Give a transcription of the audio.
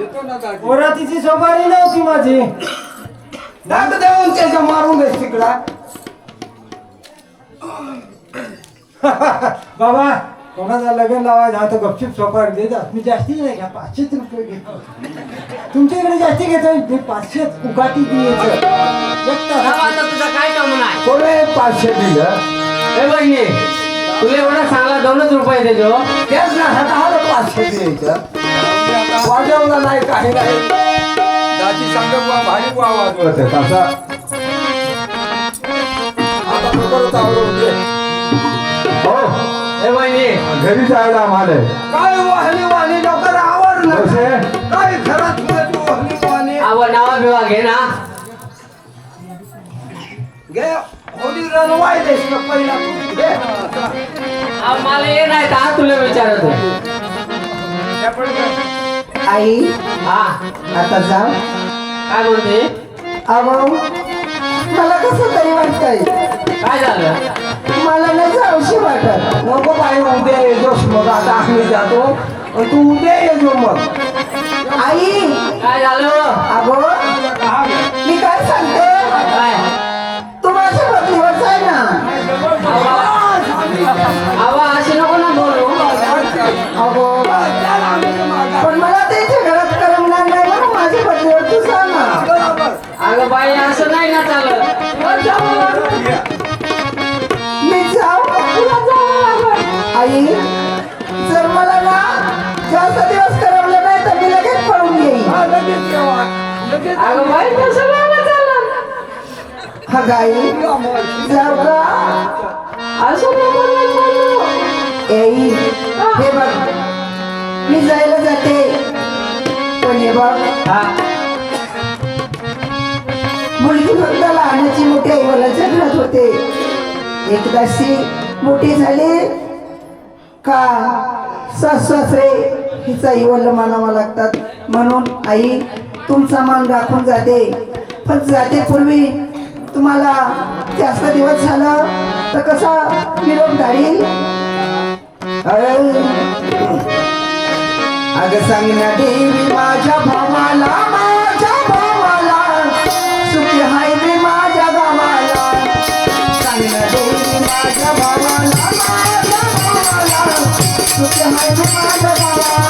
देतो ना दाजी. पोरातीची सोपारी नव्हती माझी. दात देऊन त्याच्या मारून दे तिकडा. बाबा कोणाचा लग्न लावायचं आता गपचूप सोपारी दे जा. मी जास्ती नाही घ्या 500 रुपये घेतो. तुमच्याकडे जास्ती घेतो मी 500 उकाटी द्यायचं एक तास. आता तुझा काय काम नाही. कोणे 500 दिलं? ए बहिणी तुला एवढा चांगला 2च रुपये देतो. तेच ना हाताला 500 द्यायचं. वाजवला नाही काही नाही. दाजी सांगा बुवा भारी बुवा वाजवत होतं तसा. आता लवकरच आवरून दे. हो ए बहिणी घरी जायला आम्हाला. काय वाहली वाहली लवकर आवरलं. कसे? काय घरात तुझी वाहली वाहली. आवड नावा बिवा घे ना. घे होली रनवायलेस ना पहिला तू घे. मला ये नाही का तुला विचारत होते. आई हा आता जा. काय बोलते. अहो मला कसं तरी वाटतंय. काय झालं. मला नाही जाऊशी वाटत. नको बाई उद्या येतोस मग आता आम्ही जातो आणि तू उद्या येतो मग. आई काय झालं. अगो मी काय सांगते. काय तू माझ्या बदलीवर जाय ना. आवा अशी नको ना बोलू. अगो पण मला त्यांच्या घरात करमणार नाही म्हणून माझ्या बदलीवर तू जा ना. अगं बाई असं नाही ना चालत. मी जाऊ तुला जावं लागलं. आई जर मला ना जास्त दिवस करमलं नाही तर मी लगेच पळून येईन. अगं बाई कसं नाही चालत. हा गाई जाऊ का. असं नको ना चालू. येई हे बघ मी जायला जाते पण हे बघ हा मुलगी फक्त लहानाची मोठी आई वडिलांच्या घरात होते. एकदाशी मोठी झाली का सासरे हिचा आई वडील मानावा लागतात. म्हणून आई तुमचा मान राखून जाते. पण जाते पूर्वी तुम्हाला जास्त दिवस झालं तर कसा निरोप धाडील. अगं सांग ना देवी माझ्या भावाला सुखी हाय मी माझ्या गावाला. सांग ना देवी माझ्या भावाला सुखी हाय मी माझ्या गावाला.